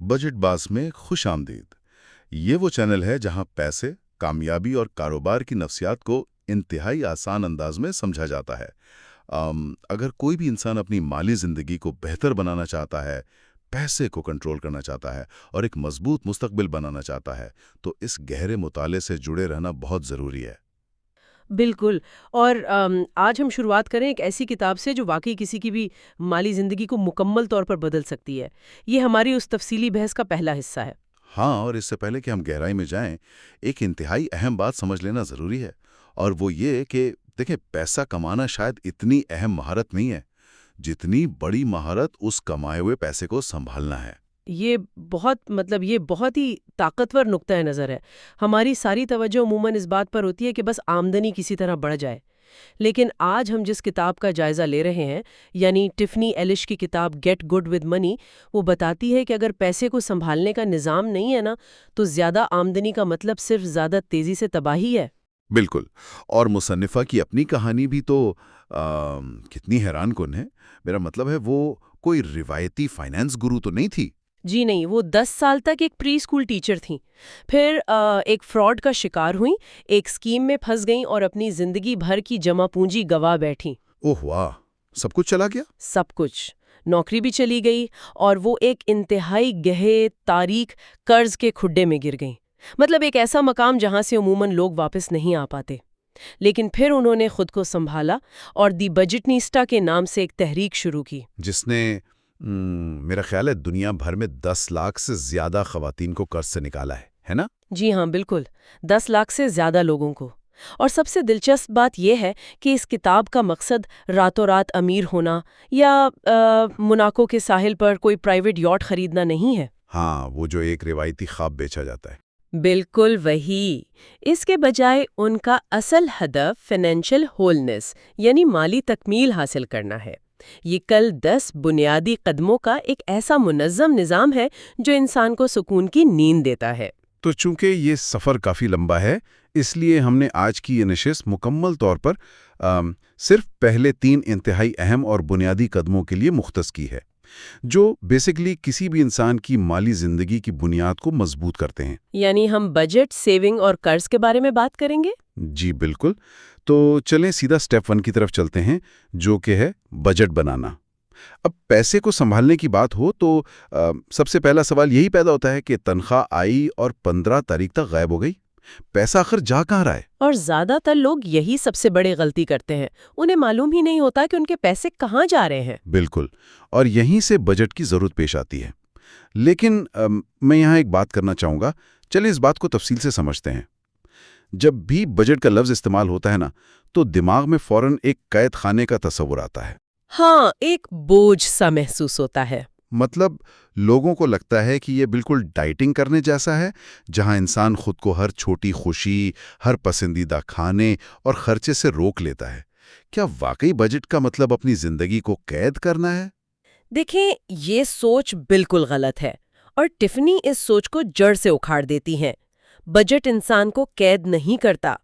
Budget باز میں خوش آمدید۔ یہ وہ چینل ہے جہاں پیسے، کامیابی اور کاروبار کی نفسیات کو انتہائی آسان انداز میں سمجھا جاتا ہے۔ اگر کوئی بھی انسان اپنی مالی زندگی کو بہتر بنانا چاہتا ہے، پیسے کو کنٹرول کرنا چاہتا ہے اور ایک مضبوط مستقبل بنانا چاہتا ہے تو اس گہرے مطالعے سے جڑے رہنا بہت ضروری ہے۔ بالکل۔ اور آج ہم شروعات کریں ایک ایسی کتاب سے جو واقعی کسی کی بھی مالی زندگی کو مکمل طور پر بدل سکتی ہے۔ یہ ہماری اس تفصیلی بحث کا پہلا حصہ ہے۔ ہاں، اور اس سے پہلے کہ ہم گہرائی میں جائیں، ایک انتہائی اہم بات سمجھ لینا ضروری ہے، اور وہ یہ کہ دیکھیں، پیسہ کمانا شاید اتنی اہم مہارت نہیں ہے جتنی بڑی مہارت اس کمائے ہوئے پیسے کو سنبھالنا ہے۔ یہ بہت ہی طاقتور نقطہ نظر ہے۔ ہماری ساری توجہ عموماً اس بات پر ہوتی ہے کہ بس آمدنی کسی طرح بڑھ جائے، لیکن آج ہم جس کتاب کا جائزہ لے رہے ہیں، یعنی ٹفنی ایلش کی کتاب گیٹ گڈ ود منی، وہ بتاتی ہے کہ اگر پیسے کو سنبھالنے کا نظام نہیں ہے نا، تو زیادہ آمدنی کا مطلب صرف زیادہ تیزی سے تباہی ہے۔ بالکل، اور مصنفہ کی اپنی کہانی بھی تو کتنی حیران کن ہے۔ میرا مطلب ہے وہ کوئی روایتی فائنانس گرو تو نہیں تھی۔ جی نہیں، وہ 10 سال تک ایک پری اسکول ٹیچر تھیں، پھر ایک فراڈ کا شکار ہوئیں، ایک اسکیم میں پھنس گئیں اور اپنی زندگی بھر کی جمع پونجی گوا بیٹھیں۔ اوہ واہ، سب کچھ چلا گیا؟ سب کچھ، نوکری بھی چلی گئی، اور وہ ایک انتہائی گہرے تاریک قرض کے کھڈے میں گر گئیں۔ مطلب ایک ایسا مقام جہاں سے عموماً لوگ واپس نہیں آ پاتے۔ لیکن پھر انہوں نے خود کو سنبھالا اور دی بجٹنیسٹا کے نام سے ایک تحریک شروع کی، جس نے میرا خیال ہے دنیا بھر میں 10 لاکھ سے زیادہ خواتین کو قرض سے نکالا ہے نا؟ جی ہاں بالکل، 10 لاکھ سے زیادہ لوگوں کو۔ اور سب سے دلچسپ بات یہ ہے کہ اس کتاب کا مقصد راتوں رات امیر ہونا یا موناکو کے ساحل پر کوئی پرائیویٹ یاٹ خریدنا نہیں ہے۔ ہاں، وہ جو ایک روایتی خواب بیچا جاتا ہے۔ بالکل وہی۔ اس کے بجائے ان کا اصل ہدف فائنینشل ہولنس یعنی مالی تکمیل حاصل کرنا ہے۔ یہ کل 10 بنیادی قدموں کا ایک ایسا منظم نظام ہے جو انسان کو سکون کی نیند دیتا ہے۔ تو چونکہ یہ سفر کافی لمبا ہے، اس لیے ہم نے آج کی یہ نشست مکمل طور پر صرف پہلے 3 انتہائی اہم اور بنیادی قدموں کے لیے مختص کی ہے، جو بیسیکلی کسی بھی انسان کی مالی زندگی کی بنیاد کو مضبوط کرتے ہیں۔ یعنی ہم بجٹ، سیونگ اور قرض کے بارے میں بات کریں گے؟ جی بالکل۔ تو چلیں سیدھا سٹیپ 1 کی طرف چلتے ہیں، جو کہ ہے بجٹ بنانا۔ اب پیسے کو سنبھالنے کی بات ہو تو سب سے پہلا سوال یہی پیدا ہوتا ہے کہ تنخواہ آئی اور 15 تاریخ تک غائب ہو گئی، پیسہ آخر جا کہاں رہا ہے؟ اور زیادہ تر لوگ یہی سب سے بڑی غلطی کرتے ہیں، انہیں معلوم ہی نہیں ہوتا کہ ان کے پیسے کہاں جا رہے ہیں۔ بالکل، اور یہیں سے بجٹ کی ضرورت پیش آتی ہے۔ لیکن میں یہاں ایک بات کرنا چاہوں گا، چلیں اس بات کو تفصیل سے سمجھتے ہیں۔ جب بھی بجٹ کا لفظ استعمال ہوتا ہے نا، تو دماغ میں فوراً ایک قید خانے کا تصور آتا ہے۔ ہاں، ایک بوجھ سا محسوس ہوتا ہے۔ مطلب لوگوں کو لگتا ہے کہ یہ بالکل ڈائٹنگ کرنے جیسا ہے، جہاں انسان خود کو ہر چھوٹی خوشی، ہر پسندیدہ کھانے اور خرچے سے روک لیتا ہے۔ کیا واقعی بجٹ کا مطلب اپنی زندگی کو قید کرنا ہے؟ دیکھیں، یہ سوچ بالکل غلط ہے، اور ٹفنی اس سوچ کو جڑ سے اکھاڑ دیتی ہیں۔ بجٹ انسان کو قید نہیں کرتا۔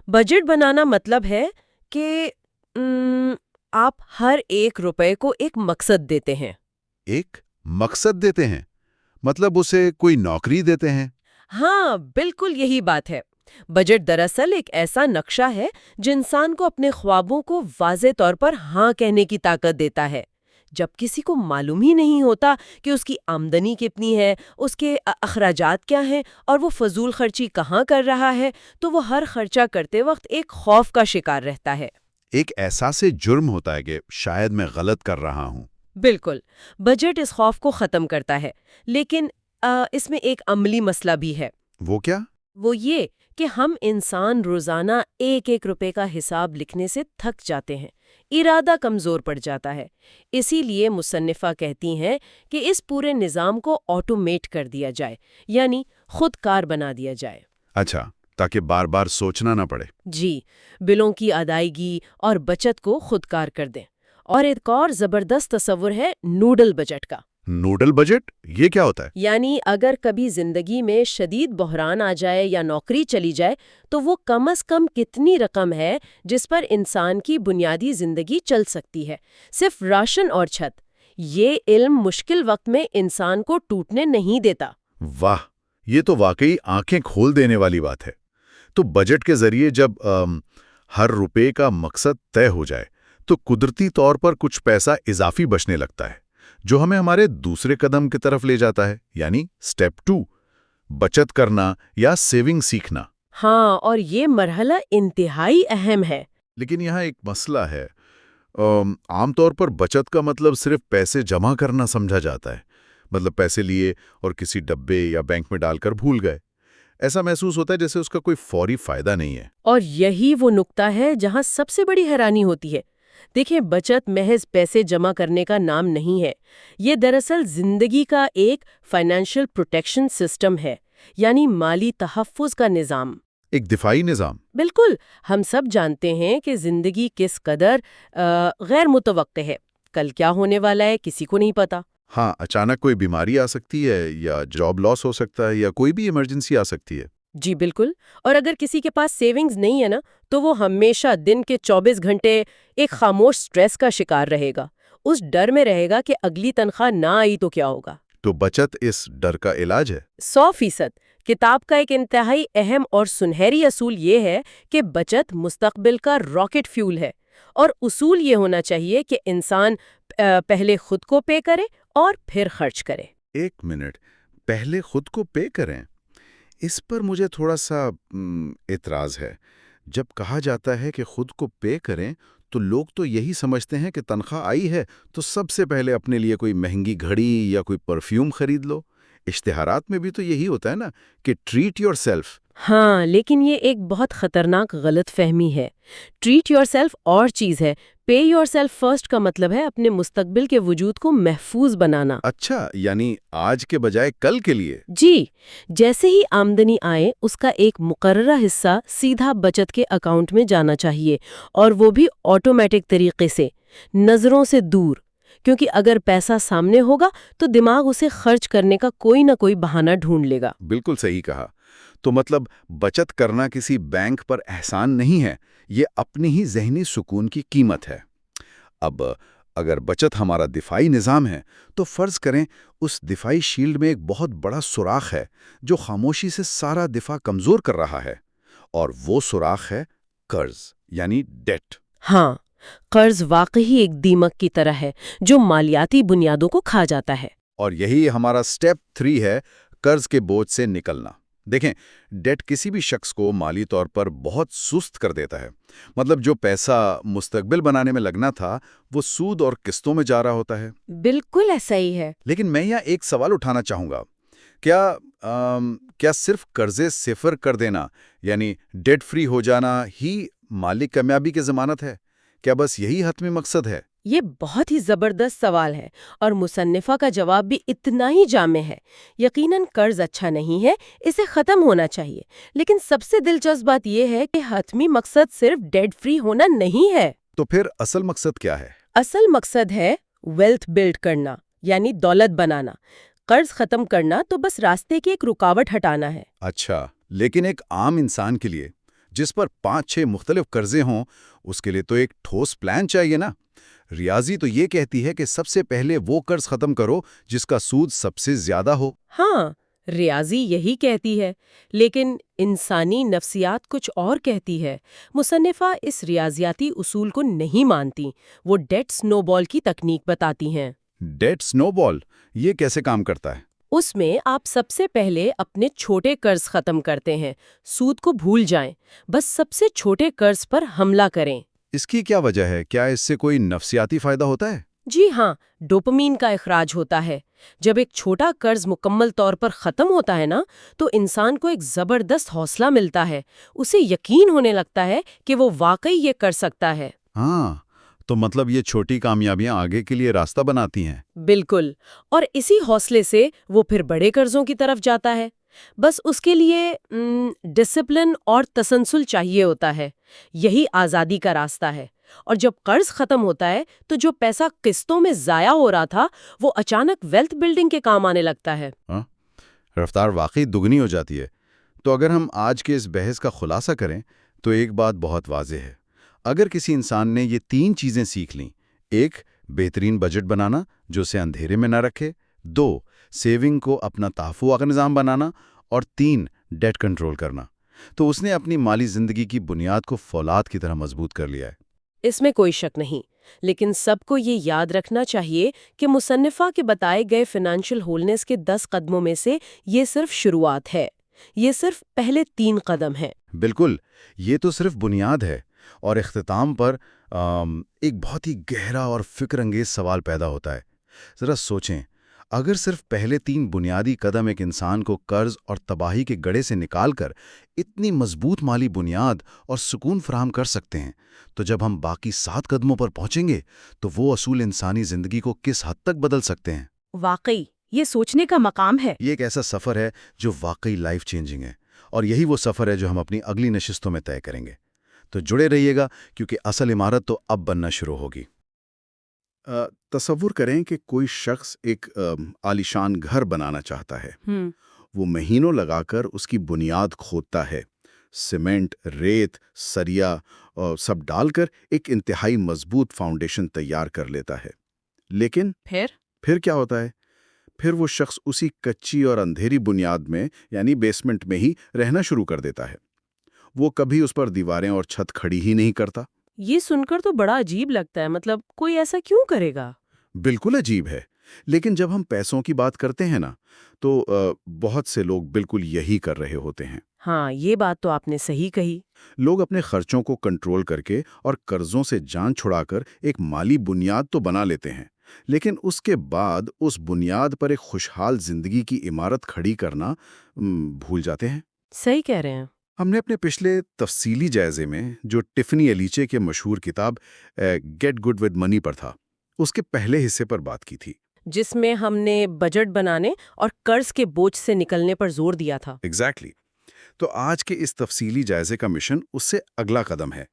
بجٹ بنانا مطلب ہے کہ آپ ہر 1 روپے کو ایک مقصد دیتے ہیں۔ ایک مقصد دیتے ہیں؟ مطلب اسے کوئی نوکری دیتے ہیں؟ ہاں، بالکل یہی بات ہے۔ بجٹ دراصل ایک ایسا نقشہ ہے جو انسان کو اپنے خوابوں کو واضح طور پر ہاں کہنے کی طاقت دیتا ہے۔ جب کسی کو معلوم ہی نہیں ہوتا کہ اس کی آمدنی کتنی ہے، اس کے اخراجات کیا ہیں اور وہ فضول خرچی کہاں کر رہا ہے، تو وہ ہر خرچہ کرتے وقت ایک خوف کا شکار رہتا ہے۔ ایک احساس جرم ہوتا ہے کہ شاید میں غلط کر رہا ہوں۔ بالکل، بجٹ اس خوف کو ختم کرتا ہے، لیکن اس میں ایک عملی مسئلہ بھی ہے۔ وہ کیا؟ وہ یہ کہ ہم انسان روزانہ 1 روپے کا حساب لکھنے سے تھک جاتے ہیں، ارادہ کمزور پڑ جاتا ہے۔ اسی لیے مصنفہ کہتی ہیں کہ اس پورے نظام کو آٹومیٹ کر دیا جائے، یعنی خود کار بنا دیا جائے۔ اچھا، تاکہ بار بار سوچنا نہ پڑے۔ جی، بلوں کی ادائیگی اور بچت کو خود کار کر دیں۔ اور ایک اور زبردست تصور ہے نوڈل بجٹ کا۔ Noodle budget? یہ کیا ہوتا ہے؟ یعنی اگر کبھی زندگی میں شدید بحران آ جائے یا نوکری چلی جائے تو وہ کم از کم کتنی رقم ہے جس پر انسان کی بنیادی زندگی چل سکتی ہے، صرف راشن اور چھت۔ یہ علم مشکل وقت میں انسان کو ٹوٹنے نہیں دیتا۔ واہ، یہ تو واقعی آنکھیں کھول دینے والی بات ہے۔ تو بجٹ کے ذریعے جب ہر روپے کا مقصد طے ہو جائے تو قدرتی طور پر کچھ پیسہ اضافی بچنے لگتا ہے، جو ہمیں ہمارے دوسرے قدم کی طرف لے جاتا ہے، یعنی سٹیپ 2، بچت کرنا یا سیونگ سیکھنا۔ ہاں، اور یہ مرحلہ انتہائی اہم ہے۔ لیکن یہاں ایک مسئلہ ہے۔ عام طور پر بچت کا مطلب صرف پیسے جمع کرنا سمجھا جاتا ہے، مطلب پیسے لیے اور کسی ڈبے یا بینک میں ڈال کر بھول گئے۔ ایسا محسوس ہوتا ہے جیسے اس کا کوئی فوری فائدہ نہیں ہے۔ اور یہی وہ نقطہ ہے جہاں سب سے بڑی حیرانی ہوتی ہے۔ دیکھیں، بچت محض پیسے جمع کرنے کا نام نہیں ہے، یہ دراصل زندگی کا ایک فائنینشیل پروٹیکشن سسٹم ہے، یعنی مالی تحفظ کا نظام۔ ایک دفاعی نظام۔ بالکل، ہم سب جانتے ہیں کہ زندگی کس قدر غیر متوقع ہے۔ کل کیا ہونے والا ہے کسی کو نہیں پتا۔ ہاں، اچانک کوئی بیماری آ سکتی ہے، یا جاب لاس ہو سکتا ہے، یا کوئی بھی ایمرجنسی آ سکتی ہے۔ جی بالکل، اور اگر کسی کے پاس سیونگز نہیں ہے نا، تو وہ ہمیشہ دن کے 24 گھنٹے ایک خاموش سٹریس کا شکار رہے گا۔ اس ڈر میں رہے گا کہ اگلی تنخواہ نہ آئی تو کیا ہوگا۔ تو بچت اس ڈر کا علاج ہے۔ 100%۔ کتاب کا ایک انتہائی اہم اور سنہری اصول یہ ہے کہ بچت مستقبل کا راکٹ فیول ہے، اور اصول یہ ہونا چاہیے کہ انسان پہلے خود کو پے کرے اور پھر خرچ کرے۔ ایک منٹ، پہلے خود کو پے کریں، اس پر مجھے تھوڑا سا اعتراض ہے۔ جب کہا جاتا ہے کہ خود کو پے کریں تو لوگ تو یہی سمجھتے ہیں کہ تنخواہ آئی ہے تو سب سے پہلے اپنے لیے کوئی مہنگی گھڑی یا کوئی پرفیوم خرید لو۔ اشتہارات میں بھی تو یہی ہوتا ہے نا کہ ٹریٹ یور سیلف۔ ہاں، لیکن یہ ایک بہت خطرناک غلط فہمی ہے۔ ٹریٹ یور سیلف اور چیز ہے، پے یور سیلف فرسٹ کا مطلب ہے اپنے مستقبل کے وجود کو محفوظ بنانا۔ اچھا، یعنی آج کے بجائے کل کے لیے۔ جی، جیسے ہی آمدنی آئے اس کا ایک مقررہ حصہ سیدھا بچت کے اکاؤنٹ میں جانا چاہیے، اور وہ بھی آٹومیٹک طریقے سے، نظروں سے دور، کیونکہ اگر پیسہ سامنے ہوگا تو دماغ اسے خرچ کرنے کا کوئی نہ کوئی بہانہ ڈھونڈ لے گا۔ بالکل صحیح کہا۔ تو مطلب بچت کرنا کسی بینک پر احسان نہیں ہے، یہ اپنی ہی ذہنی سکون کی قیمت ہے۔ اب اگر بچت ہمارا دفاعی نظام ہے تو فرض کریں اس دفاعی شیلڈ میں ایک بہت بڑا سوراخ ہے جو خاموشی سے سارا دفاع کمزور کر رہا ہے، اور وہ سوراخ ہے قرض، یعنی ڈیٹ۔ ہاں، قرض واقعی ایک دیمک کی طرح ہے جو مالیاتی بنیادوں کو کھا جاتا ہے۔ اور یہی ہمارا سٹیپ 3 ہے، قرض کے بوجھ سے نکلنا۔ دیکھیں، ڈیٹ کسی بھی شخص کو مالی طور پر بہت سست کر دیتا ہے۔ مطلب جو پیسہ مستقبل بنانے میں لگنا تھا وہ سود اور قسطوں میں جا رہا ہوتا ہے۔ بالکل ایسا ہی ہے۔ لیکن میں یہاں ایک سوال اٹھانا چاہوں گا، کیا صرف قرضے صفر کر دینا، یعنی ڈیٹ فری ہو جانا ہی مالی کامیابی کی ضمانت ہے؟ کیا بس یہی حتمی مقصد ہے؟ یہ بہت ہی زبردست سوال ہے، اور مصنفہ کا جواب بھی اتنا ہی جامع ہے۔ یقیناً قرض اچھا نہیں ہے، اسے ختم ہونا چاہیے، لیکن سب سے دلچسپ بات یہ ہے کہ حتمی مقصد صرف ڈیٹ فری ہونا نہیں ہے۔ تو پھر اصل مقصد کیا ہے؟ اصل مقصد ہے ویلتھ بلڈ کرنا، یعنی دولت بنانا۔ قرض ختم کرنا تو بس راستے کی ایک رکاوٹ ہٹانا ہے۔ اچھا، لیکن ایک عام انسان کے لیے جس پر 5-6 مختلف قرضے ہوں، اس کے لیے تو ایک ٹھوس پلان چاہیے نا۔ ریاضی تو یہ کہتی ہے کہ سب سے پہلے وہ قرض ختم کرو جس کا سود سب سے زیادہ ہو۔ ہاں، ریاضی یہی کہتی ہے، لیکن انسانی نفسیات کچھ اور کہتی ہے۔ مصنفہ اس ریاضیاتی اصول کو نہیں مانتی، وہ ڈیٹ سنو بال کی تکنیک بتاتی ہیں۔ ڈیٹ سنو بال، یہ کیسے کام کرتا ہے؟ اس میں آپ سب سے پہلے اپنے چھوٹے قرض ختم کرتے ہیں، سود کو بھول جائیں، بس سب سے چھوٹے قرض پر حملہ کریں۔ اس کی کیا وجہ ہے؟ کیا اس سے کوئی نفسیاتی فائدہ ہوتا ہے؟ جی ہاں، ڈوپامین کا اخراج ہوتا ہے۔ جب ایک چھوٹا قرض مکمل طور پر ختم ہوتا ہے نا، تو انسان کو ایک زبردست حوصلہ ملتا ہے، اسے یقین ہونے لگتا ہے کہ وہ واقعی یہ کر سکتا ہے۔ ہاں، تو مطلب یہ چھوٹی کامیابیاں آگے کے لیے راستہ بناتی ہیں۔ بالکل، اور اسی حوصلے سے وہ پھر بڑے قرضوں کی طرف جاتا ہے۔ بس اس کے لیے ڈسپلن اور تسلسل چاہیے ہوتا ہے۔ یہی آزادی کا راستہ ہے۔ اور جب قرض ختم ہوتا ہے تو جو پیسہ قسطوں میں ضائع ہو رہا تھا وہ اچانک ویلتھ بلڈنگ کے کام آنے لگتا ہے۔ رفتار واقعی دگنی ہو جاتی ہے۔ تو اگر ہم آج کے اس بحث کا خلاصہ کریں تو ایک بات بہت واضح ہے۔ اگر کسی انسان نے یہ 3 چیزیں سیکھ لیں، ایک بہترین بجٹ بنانا جو اسے اندھیرے میں نہ رکھے، 2 سیونگ کو اپنا تحفظ کا نظام بنانا، اور 3 ڈیٹ کنٹرول کرنا۔ تو اس نے اپنی مالی زندگی کی بنیاد کو فولاد کی طرح مضبوط کر لیا ہے۔ اس میں کوئی شک نہیں، لیکن سب کو یہ یاد رکھنا چاہیے کہ مصنفہ کے بتائے گئے فائنینشیل ہولنس کے 10 قدموں میں سے یہ صرف شروعات ہے، یہ صرف پہلے 3 قدم ہیں۔ بالکل، یہ تو صرف بنیاد ہے، اور اختتام پر ایک بہت ہی گہرا اور فکر انگیز سوال پیدا ہوتا ہے۔ ذرا سوچیں، اگر صرف پہلے 3 بنیادی قدم ایک انسان کو قرض اور تباہی کے گڑھے سے نکال کر اتنی مضبوط مالی بنیاد اور سکون فراہم کر سکتے ہیں، تو جب ہم باقی 7 قدموں پر پہنچیں گے تو وہ اصول انسانی زندگی کو کس حد تک بدل سکتے ہیں۔ واقعی یہ سوچنے کا مقام ہے۔ یہ ایک ایسا سفر ہے جو واقعی لائف چینجنگ ہے، اور یہی وہ سفر ہے جو ہم اپنی اگلی نشستوں میں طے کریں گے۔ تو جڑے رہیے گا، کیونکہ اصل عمارت تو اب بننا شروع ہوگی۔ تصور کریں کہ کوئی شخص ایک عالیشان گھر بنانا چاہتا ہے۔ وہ مہینوں لگا کر اس کی بنیاد کھودتا ہے، سیمنٹ، ریت، سریا سب ڈال کر ایک انتہائی مضبوط فاؤنڈیشن تیار کر لیتا ہے۔ لیکن پھر کیا ہوتا ہے؟ پھر وہ شخص اسی کچی اور اندھیری بنیاد میں یعنی بیسمنٹ میں ہی رہنا شروع کر دیتا ہے۔ وہ کبھی اس پر دیواریں اور چھت کھڑی ہی نہیں کرتا۔ یہ سن کر تو بڑا عجیب لگتا ہے، مطلب کوئی ایسا کیوں کرے گا؟ بالکل عجیب ہے، لیکن جب ہم پیسوں کی بات کرتے ہیں نا، تو بہت سے لوگ بالکل یہی کر رہے ہوتے ہیں۔ ہاں، یہ بات تو آپ نے صحیح کہی۔ لوگ اپنے خرچوں کو کنٹرول کر کے اور قرضوں سے جان چھڑا کر ایک مالی بنیاد تو بنا لیتے ہیں، لیکن اس کے بعد اس بنیاد پر ایک خوشحال زندگی کی عمارت کھڑی کرنا بھول جاتے ہیں۔ صحیح کہہ رہے ہیں۔ ہم نے اپنے پچھلے تفصیلی جائزے میں جو ٹفنی ایلیچے کے مشہور کتاب گیٹ گڈ ود منی پر تھا، اس کے پہلے حصے پر بات کی تھی، جس میں ہم نے بجٹ بنانے اور قرض کے بوجھ سے نکلنے پر زور دیا تھا۔ ایگزیکٹلی۔ تو آج کے اس تفصیلی جائزے کا مشن اس سے اگلا قدم ہے۔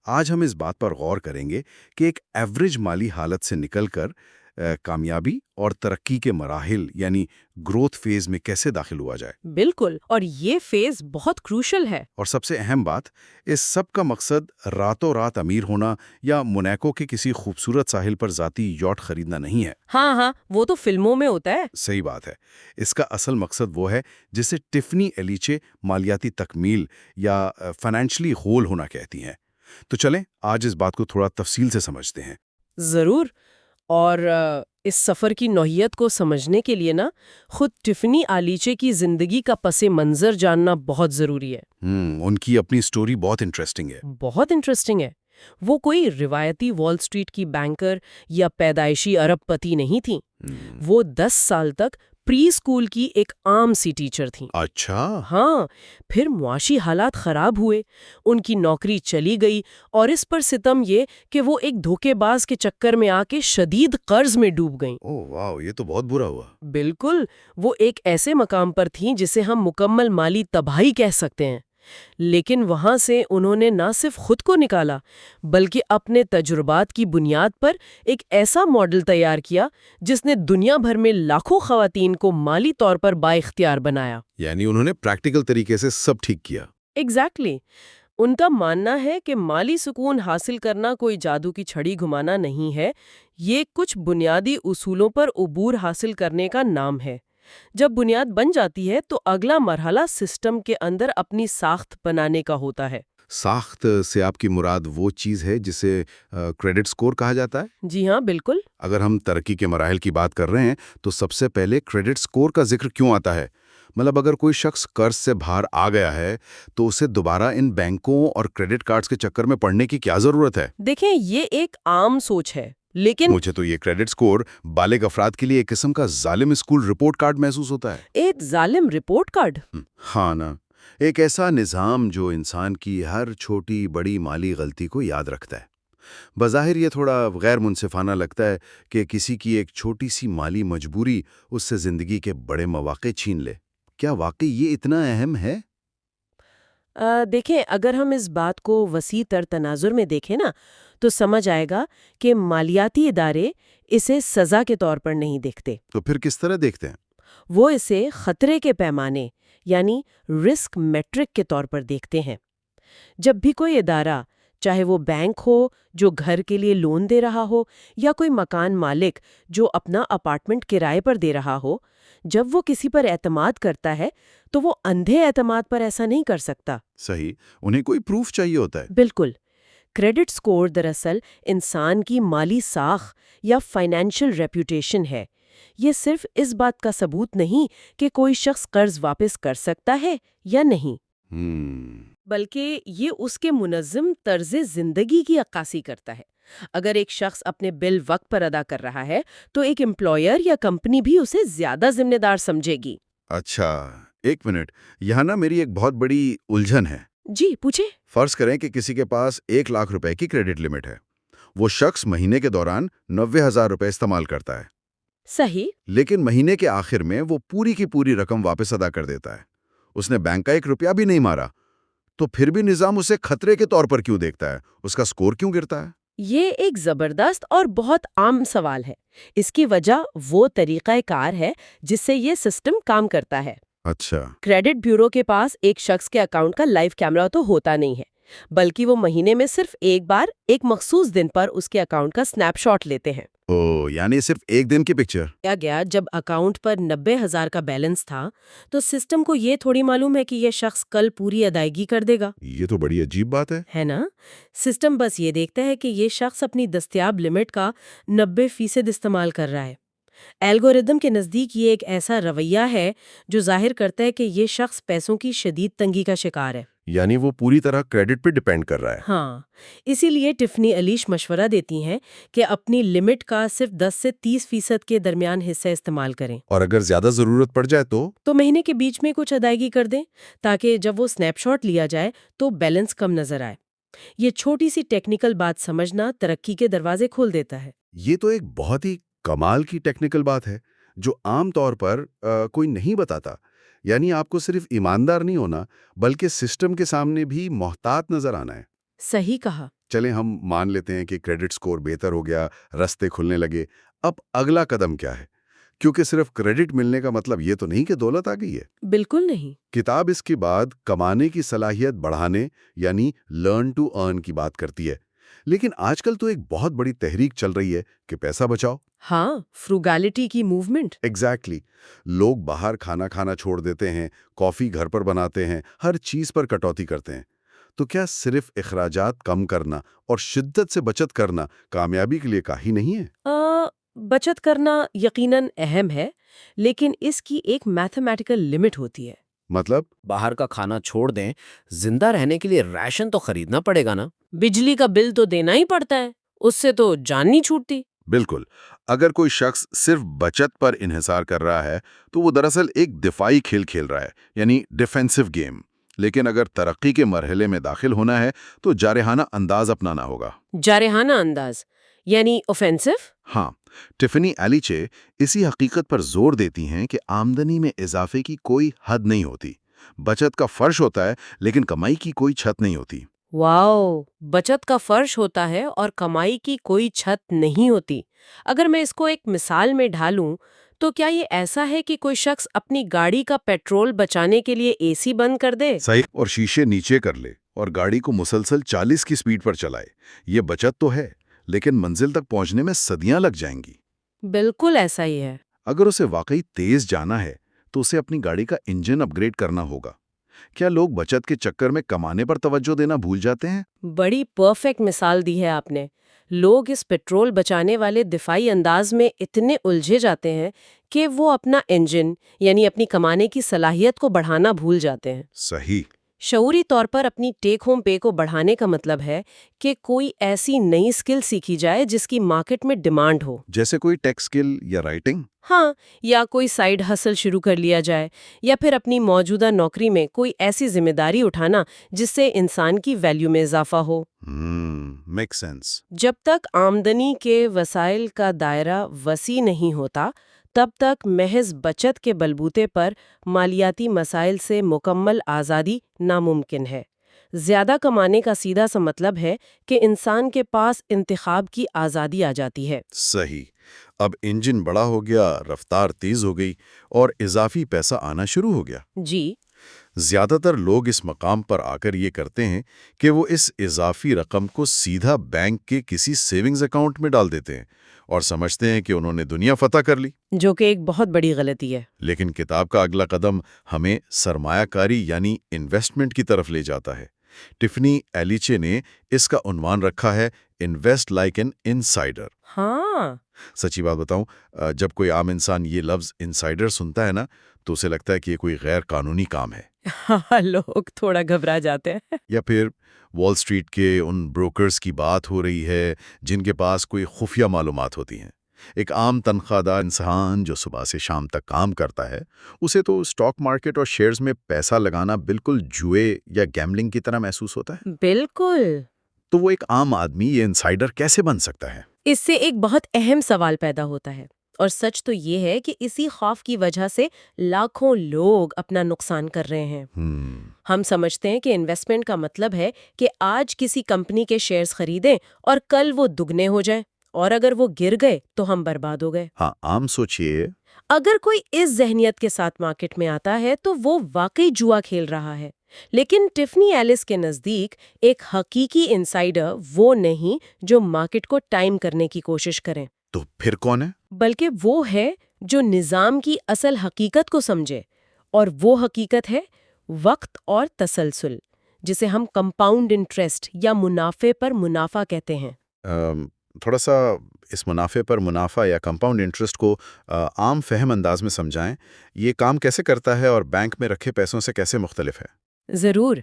آج ہم اس بات پر غور کریں گے کہ ایک ایوریج مالی حالت سے نکل کر کامیابی اور ترقی کے مراحل یعنی گروتھ فیز میں کیسے داخل ہوا جائے۔ بالکل، اور یہ فیز بہت کروشل ہے۔ اور سب سے اہم بات، اس سب کا مقصد راتوں رات امیر ہونا یا مونیکو کے کسی خوبصورت ساحل پر ذاتی یاٹ خریدنا نہیں ہے۔ ہاں، وہ تو فلموں میں ہوتا ہے۔ صحیح بات ہے۔ اس کا اصل مقصد وہ ہے جسے ٹفنی ایلیچے مالیاتی تکمیل یا فائنینشلی ہول ہونا کہتی ہیں۔ تو چلیں آج اس بات کو تھوڑا تفصیل سے سمجھتے ہیں۔ ضرور، اور اس سفر کی نوعیت کو سمجھنے کے لیے نا خود ٹفنی آلیچے کی زندگی کا پس منظر جاننا بہت ضروری ہے۔ ان کی اپنی سٹوری بہت انٹرسٹنگ ہے۔ بہت انٹرسٹنگ ہے۔ وہ کوئی روایتی وال سٹریٹ کی بینکر یا پیدائشی ارب پتی نہیں تھیں۔ وہ 10 سال تک پری اسکول کی ایک عام سی ٹیچر تھیں۔ اچھا۔ ہاں، پھر معاشی حالات خراب ہوئے، ان کی نوکری چلی گئی، اور اس پر ستم یہ کہ وہ ایک دھوکے باز کے چکر میں آ کے شدید قرض میں ڈوب گئیں۔ اوہ واو، یہ تو بہت برا ہوا۔ بالکل، وہ ایک ایسے مقام پر تھیں جسے ہم مکمل مالی تباہی کہہ سکتے ہیں۔ لیکن وہاں سے انہوں نے نہ صرف خود کو نکالا بلکہ اپنے تجربات کی بنیاد پر ایک ایسا ماڈل تیار کیا جس نے دنیا بھر میں لاکھوں خواتین کو مالی طور پر بااختیار بنایا۔ یعنی انہوں نے پریکٹیکل طریقے سے سب ٹھیک کیا۔ ایگزیکٹلی۔ ان کا ماننا ہے کہ مالی سکون حاصل کرنا کوئی جادو کی چھڑی گھمانا نہیں ہے، یہ کچھ بنیادی اصولوں پر عبور حاصل کرنے کا نام ہے۔ جب بنیاد بن جاتی ہے تو اگلا مرحلہ سسٹم کے اندر اپنی ساخت بنانے کا ہوتا ہے۔ ساخت سے آپ کی مراد وہ چیز ہے جسے کریڈٹ سکور کہا جاتا ہے؟ جی ہاں، بالکل۔ اگر ہم ترقی کے مراحل کی بات کر رہے ہیں تو سب سے پہلے کریڈٹ سکور کا ذکر کیوں آتا ہے؟ مطلب اگر کوئی شخص قرض سے باہر آ گیا ہے تو اسے دوبارہ ان بینکوں اور کریڈٹ کارڈز کے چکر میں پڑنے کی کیا ضرورت ہے؟ دیکھیں، یہ ایک عام سوچ ہے، لیکن مجھے تو یہ کریڈٹ سکور بالغ افراد کے لیے ایک قسم کا ظالم اسکول رپورٹ کارڈ محسوس ہوتا ہے۔ ایک ظالم رپورٹ کارڈ؟ ہاں نا، ایک ایسا نظام جو انسان کی ہر چھوٹی بڑی مالی غلطی کو یاد رکھتا ہے۔ بظاہر یہ تھوڑا غیر منصفانہ لگتا ہے کہ کسی کی ایک چھوٹی سی مالی مجبوری اس سے زندگی کے بڑے مواقع چھین لے۔ کیا واقعی یہ اتنا اہم ہے؟ دیکھیں، اگر ہم اس بات کو وسیع تر تناظر میں دیکھیں نا تو سمجھ آئے گا کہ مالیاتی ادارے اسے سزا کے طور پر نہیں دیکھتے۔ تو پھر کس طرح دیکھتے ہیں؟ وہ اسے خطرے کے پیمانے یعنی رسک میٹرک کے طور پر دیکھتے ہیں۔ جب بھی کوئی ادارہ چاہے وہ بینک ہو جو گھر کے لیے لون دے رہا ہو یا کوئی مکان مالک جو اپنا اپارٹمنٹ کرائے پر دے رہا ہو، جب وہ کسی پر اعتماد کرتا ہے تو وہ اندھے اعتماد پر ایسا نہیں کر سکتا۔ صحیح، انہیں کوئی پروف چاہیے ہوتا ہے۔ بالکل۔ کریڈٹ سکور دراصل انسان کی مالی ساکھ یا فائنینشل ریپوٹیشن ہے۔ یہ صرف اس بات کا ثبوت نہیں کہ کوئی شخص قرض واپس کر سکتا ہے یا نہیں، بلکہ یہ اس کے منظم طرز زندگی کی عکاسی کرتا ہے۔ اگر ایک شخص اپنے بل وقت پر ادا کر رہا ہے تو ایک امپلائر یا کمپنی بھی اسے زیادہ ذمہ دار سمجھے گی۔ اچھا، ایک منٹ، یہاں نا میری ایک بہت بڑی الجھن ہے۔ جی پوچھیں۔ فرض کریں کہ کسی کے پاس 1,00,000 روپے کی کریڈٹ لمٹ ہے۔ وہ شخص مہینے کے دوران 90,000 روپے استعمال کرتا ہے، صحیح۔ لیکن مہینے کے آخر میں وہ پوری کی پوری رقم واپس ادا کر دیتا ہے۔ اس نے بینک کا 1 روپیہ بھی نہیں مارا، تو پھر بھی نظام اسے خطرے کے طور پر کیوں دیکھتا ہے؟ اس کا سکور کیوں گرتا ہے؟ یہ ایک زبردست اور بہت عام سوال ہے۔ اس کی وجہ وہ طریقہ کار ہے جس سے یہ سسٹم کام کرتا ہے۔ اچھا، کریڈٹ بیورو کے پاس ایک شخص کے اکاؤنٹ کا لائیو کیمرہ تو ہوتا نہیں ہے، بلکہ وہ مہینے میں صرف ایک بار ایک مخصوص دن پر اس کے اکاؤنٹ کا سنیپ شاٹ لیتے ہیں۔ یعنی صرف ایک دن کی پکچر؟ کیا گیا جب اکاؤنٹ پر 90,000 کا بیلنس تھا تو سسٹم کو یہ تھوڑی معلوم ہے کہ یہ شخص کل پوری ادائیگی کر دے گا، یہ تو بڑی عجیب بات ہے۔ نا؟ سسٹم بس یہ دیکھتا ہے کہ یہ شخص اپنی دستیاب لمٹ کا 90% استعمال کر رہا ہے۔ الگوریدم کے نزدیک یہ ایک ایسا رویہ ہے جو ظاہر کرتا ہے کہ یہ شخص پیسوں کی شدید تنگی کا شکار ہے۔ یعنی وہ پوری طرح کریڈٹ پہ ڈیپینڈ کر رہا ہے۔ ہاں، اسی لیے ٹفنی علیش مشورہ دیتی ہیں کہ اپنی لمٹ کا صرف 10 سے 30% کے درمیان حصہ استعمال کریں، اور اگر زیادہ ضرورت پڑ جائے تو مہینے کے بیچ میں کچھ ادائیگی کر دیں تاکہ جب وہ سنیپ شاٹ لیا جائے تو بیلنس کم نظر آئے۔ یہ چھوٹی سی ٹیکنیکل بات سمجھنا ترقی کے دروازے کھول دیتا ہے۔ یہ تو ایک بہت ہی کمال کی ٹیکنیکل بات ہے جو عام طور پر کوئی نہیں بتاتا۔ یعنی آپ کو صرف ایماندار نہیں ہونا بلکہ سسٹم کے سامنے بھی محتاط نظر آنا ہے۔ صحیح کہا۔ چلیں ہم مان لیتے ہیں کہ کریڈٹ سکور بہتر ہو گیا، رستے کھلنے لگے۔ اب اگلا قدم کیا ہے؟ کیونکہ صرف کریڈٹ ملنے کا مطلب یہ تو نہیں کہ دولت آ گئی ہے۔ بالکل نہیں۔ کتاب اس کے بعد کمانے کی صلاحیت بڑھانے یعنی لرن ٹو ارن کی بات کرتی ہے، لیکن آج کل تو ایک بہت بڑی تحریک چل رہی ہے کہ پیسہ بچاؤ۔ ہاں، فروگیلٹی کی موومنٹ۔ ایگزیکٹلی، لوگ باہر کھانا چھوڑ دیتے ہیں، کافی گھر پر بناتے ہیں، ہر چیز پر کٹوتی کرتے ہیں۔ تو کیا صرف اخراجات کم کرنا اور شدت سے بچت کرنا کامیابی کے لیے کافی نہیں ہے؟ بچت کرنا یقیناً اہم ہے، لیکن اس کی ایک میتھمیٹیکل لمٹ ہوتی ہے۔ مطلب؟ باہر کا کھانا چھوڑ دیں، زندہ رہنے کے لیے ریشن تو خریدنا پڑے گا نا۔ بجلی کا بل تو دینا ہی پڑتا ہے، اس سے تو جان نہیں چھوٹتی۔ بالکل، اگر کوئی شخص صرف بچت پر انحصار کر رہا ہے تو وہ دراصل ایک دفاعی کھیل کھیل رہا ہے، یعنی ڈیفینسو گیم۔ لیکن اگر ترقی کے مرحلے میں داخل ہونا ہے تو جارحانہ انداز اپنانا ہوگا۔ جارحانہ انداز یعنی اوفینسو؟ ہاں، ٹفنی ایلیچے اسی حقیقت پر زور دیتی ہیں کہ آمدنی میں اضافے کی کوئی حد نہیں ہوتی۔ بچت کا فرش ہوتا ہے لیکن کمائی کی کوئی چھت نہیں ہوتی۔ واو، بچت کا فرش ہوتا ہے اور کمائی کی کوئی چھت نہیں ہوتی۔ اگر میں اس کو ایک مثال میں ڈھالوں تو کیا یہ ایسا ہے کہ کوئی شخص اپنی گاڑی کا پیٹرول بچانے کے لیے اے سی بند کر دے؟ صحیح، اور شیشے نیچے کر لے اور گاڑی کو مسلسل 40 کی سپیڈ پر چلائے؟ یہ بچت تو ہے، لیکن منزل تک پہنچنے میں صدیاں لگ جائیں گی۔ بالکل ایسا ہی ہے۔ اگر اسے واقعی تیز جانا ہے تو اسے اپنی گاڑی کا انجن اپ گریڈ کرنا ہوگا۔ کیا لوگ بچت کے چکر میں کمانے پر توجہ دینا بھول جاتے ہیں؟ بڑی پرفیکٹ مثال دی ہے آپ نے۔ لوگ اس پیٹرول بچانے والے دفاعی انداز میں اتنے الجھے جاتے ہیں کہ وہ اپنا انجن یعنی اپنی کمانے کی صلاحیت کو بڑھانا بھول جاتے ہیں۔ صحیح۔ شعوری طور پر اپنی ٹیک ہوم پے کو بڑھانے کا مطلب ہے کہ کوئی ایسی نئی اسکل سیکھی جائے جس کی مارکیٹ میں ڈیمانڈ ہو، جیسے کوئی ٹیک اسکل یا رائٹنگ؟ ہاں، یا کوئی سائیڈ ہسل شروع کر لیا جائے، یا پھر اپنی موجودہ نوکری میں کوئی ایسی ذمہ داری اٹھانا جس سے انسان کی ویلیو میں اضافہ ہو۔ Make sense. جب تک آمدنی کے وسائل کا دائرہ وسیع نہیں ہوتا تب تک محض بچت کے بلبوتے پر مالیاتی مسائل سے مکمل آزادی ناممکن ہے۔ زیادہ کمانے کا سیدھا سا مطلب ہے کہ انسان کے پاس انتخاب کی آزادی آ جاتی ہے۔ صحیح، اب انجن بڑا ہو گیا، رفتار تیز ہو گئی اور اضافی پیسہ آنا شروع ہو گیا۔ جی، زیادہ تر لوگ اس مقام پر آ کر یہ کرتے ہیں کہ وہ اس اضافی رقم کو سیدھا بینک کے کسی سیونگز اکاؤنٹ میں ڈال دیتے ہیں اور سمجھتے ہیں کہ انہوں نے دنیا فتح کر لی۔ جو کہ ایک بہت بڑی غلطی ہے۔ لیکن کتاب کا اگلا قدم ہمیں سرمایہ کاری یعنی انویسٹمنٹ کی طرف لے جاتا ہے۔ ٹفنی ایلیچے نے اس کا عنوان رکھا ہے انویسٹ لائک این انسائڈر۔ ہاں، سچی بات بتاؤں، جب کوئی عام انسان یہ لفظ انسائڈر سنتا ہے نا تو اسے لگتا ہے کہ یہ کوئی غیر قانونی کام ہے، ہاں، لوگ تھوڑا گھبرا جاتے ہیں۔ یا پھر وال سٹریٹ کے ان بروکرز کی بات ہو رہی ہے جن کے پاس کوئی خفیہ معلومات ہوتی ہیں۔ ایک عام تنخواہ دار انسان جو صبح سے شام تک کام کرتا ہے، اسے تو اسٹاک مارکیٹ اور شیئرز میں پیسہ لگانا بالکل جوئے یا گیملنگ کی طرح محسوس ہوتا ہے۔ بالکل۔ تو وہ ایک عام آدمی یہ انسائڈر کیسے بن سکتا ہے؟ اس سے ایک بہت اہم سوال پیدا ہوتا ہے، اور سچ تو یہ ہے کہ اسی خوف کی وجہ سے لاکھوں لوگ اپنا نقصان کر رہے ہیں۔ ہم سمجھتے ہیں کہ انویسٹمنٹ کا مطلب ہے کہ آج کسی کمپنی کے شیئرز خریدیں اور کل وہ دگنے ہو جائیں، اور اگر وہ گر گئے تو ہم برباد ہو گئے۔ ہاں، عام سوچئے۔ اگر کوئی اس ذہنیت کے ساتھ مارکیٹ میں آتا ہے تو وہ واقعی جوا کھیل رہا ہے۔ لیکن ٹفنی ایلس کے نزدیک ایک حقیقی انسائڈر وہ نہیں جو مارکیٹ کو ٹائم کرنے کی کوشش کریں، تو پھر کون ہے؟ بلکہ وہ ہے جو نظام کی اصل حقیقت کو سمجھے، اور وہ حقیقت ہے وقت اور تسلسل، جسے ہم کمپاؤنڈ انٹرسٹ یا منافع پر منافع کہتے ہیں۔ تھوڑا سا اس منافع پر منافع یا کمپاؤنڈ انٹرسٹ کو عام فہم انداز میں سمجھائیں۔ یہ کام کیسے کرتا ہے اور بینک میں رکھے پیسوں سے کیسے مختلف ہے؟ ضرور۔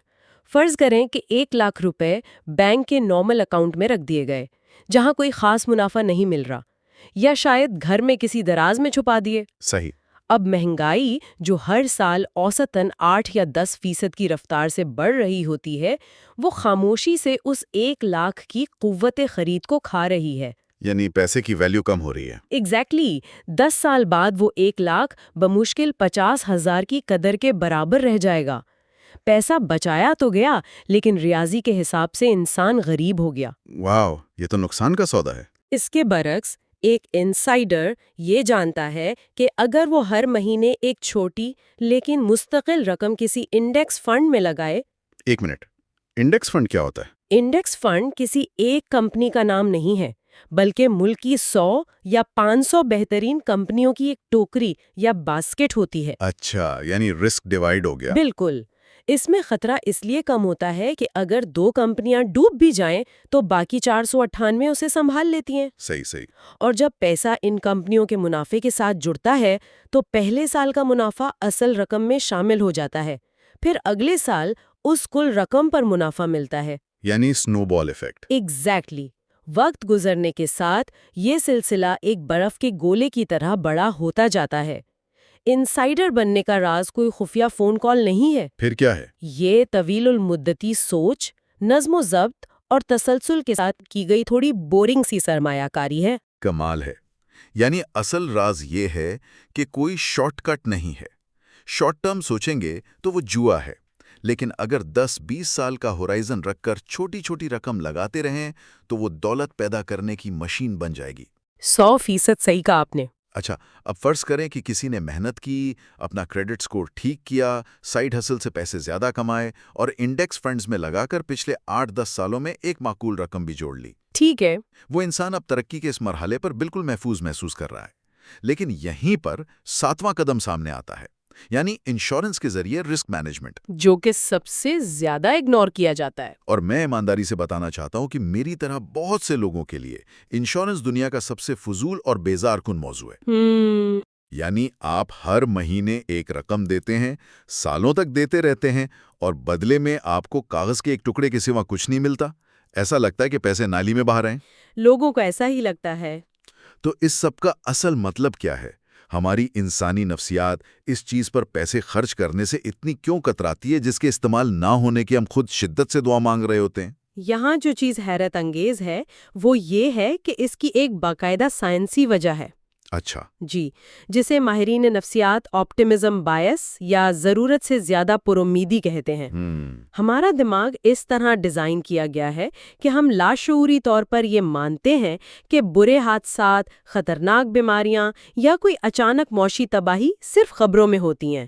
فرض کریں کہ 1,00,000 روپے بینک کے نارمل اکاؤنٹ میں رکھ دیے گئے، جہاں کوئی خاص منافع نہیں مل رہا، یا شاید گھر میں کسی دراز میں چھپا دیے۔ صحیح۔ اب مہنگائی جو ہر سال اوسطاً 8 یا 10% کی رفتار سے بڑھ رہی ہوتی ہے، وہ خاموشی سے اس 1,00,000 کی قوت خرید کو کھا رہی ہے۔ یعنی پیسے کی ویلیو کم ہو رہی ہے۔ ایگزیکٹلی۔ 10 سال بعد وہ 1,00,000 بمشکل 50,000 کی قدر کے برابر رہ جائے گا۔ پیسہ بچایا تو گیا، لیکن ریاضی کے حساب سے انسان غریب ہو گیا۔ واو، یہ تو نقصان کا سودا ہے۔ اس کے برعکس ایک انسائڈر یہ جانتا ہے کہ اگر وہ ہر مہینے ایک چھوٹی لیکن مستقل رقم کسی انڈیکس فنڈ میں لگائے۔ ایک منٹ، انڈیکس فنڈ کیا ہوتا ہے؟ انڈیکس فنڈ کسی ایک کمپنی کا نام نہیں ہے، بلکہ ملک کی 100 یا 500 بہترین کمپنیوں کی ایک ٹوکری یا باسکٹ ہوتی ہے۔ اچھا، یعنی رسک ڈیوائیڈ ہو گیا۔ بالکل۔ اس میں خطرہ اس لیے کم ہوتا ہے کہ اگر 2 کمپنیاں ڈوب بھی جائیں تو باقی 498 اسے سنبھال لیتی ہیں۔ صحیح۔ اور جب پیسہ ان کمپنیوں کے منافع کے ساتھ جڑتا ہے تو پہلے سال کا منافع اصل رقم میں شامل ہو جاتا ہے، پھر اگلے سال اس کل رقم پر منافع ملتا ہے۔ یعنی سنو بال ایفیکٹ۔ ایگزیکٹلی۔ وقت گزرنے کے ساتھ یہ سلسلہ ایک برف کے گولے کی طرح بڑا ہوتا جاتا ہے۔ انسائڈر بننے کا راز کوئی خفیہ فون کال نہیں ہے۔ پھر کیا ہے؟ یہ طویل المدتی سوچ، نظم و ضبط اور تسلسل کے ساتھ کی گئی تھوڑی بورنگ سی سرمایہ کاری ہے۔ کمال ہے۔ یعنی اصل راز یہ ہے کہ کوئی شارٹ کٹ نہیں ہے۔ شارٹ ٹرم سوچیں گے تو وہ جوا ہے، لیکن اگر 10-20 سال کا ہورائزن رکھ کر چھوٹی چھوٹی رقم لگاتے رہیں تو وہ دولت پیدا کرنے کی مشین بن جائے گی۔ 100% صحیح کہا آپ نے۔ اچھا، اب فرض کریں کہ کسی نے محنت کی، اپنا کریڈٹ سکور ٹھیک کیا، سائیڈ ہسل سے پیسے زیادہ کمائے اور انڈیکس فنڈز میں لگا کر پچھلے 8-10 سالوں میں ایک معقول رقم بھی جوڑ لی۔ ٹھیک ہے۔ وہ انسان اب ترقی کے اس مرحلے پر بالکل محفوظ محسوس کر رہا ہے، لیکن یہیں پر 7واں قدم سامنے آتا ہے، یعنی انشورنس کے ذریعے رسک مینجمنٹ، جو کہ سب سے زیادہ اگنور کیا جاتا ہے۔ اور میں ایمانداری سے بتانا چاہتا ہوں کہ میری طرح بہت سے لوگوں کے لیے انشورنس دنیا کا سب سے فضول اور بیزار کن موضوع ہے۔ یعنی آپ ہر مہینے ایک رقم دیتے ہیں، سالوں تک دیتے رہتے ہیں، اور بدلے میں آپ کو کاغذ کے ایک ٹکڑے کے سوا کچھ نہیں ملتا۔ ایسا لگتا ہے کہ پیسے نالی میں بہہ رہے ہیں۔ لوگوں کو ایسا ہی لگتا ہے۔ تو اس سب کا اصل مطلب کیا ہے؟ ہماری انسانی نفسیات اس چیز پر پیسے خرچ کرنے سے اتنی کیوں کتراتی ہے جس کے استعمال نہ ہونے کی ہم خود شدت سے دعا مانگ رہے ہوتے ہیں؟ یہاں جو چیز حیرت انگیز ہے وہ یہ ہے کہ اس کی ایک باقاعدہ سائنسی وجہ ہے۔ اچھا جی، جسے ماہرین نفسیات آپٹیمزم بائس یا ضرورت سے زیادہ پرامیدی کہتے ہیں۔ ہمارا دماغ اس طرح ڈیزائن کیا گیا ہے کہ ہم لاشعوری طور پر یہ مانتے ہیں کہ برے حادثات، خطرناک بیماریاں یا کوئی اچانک معاشی تباہی صرف خبروں میں ہوتی ہیں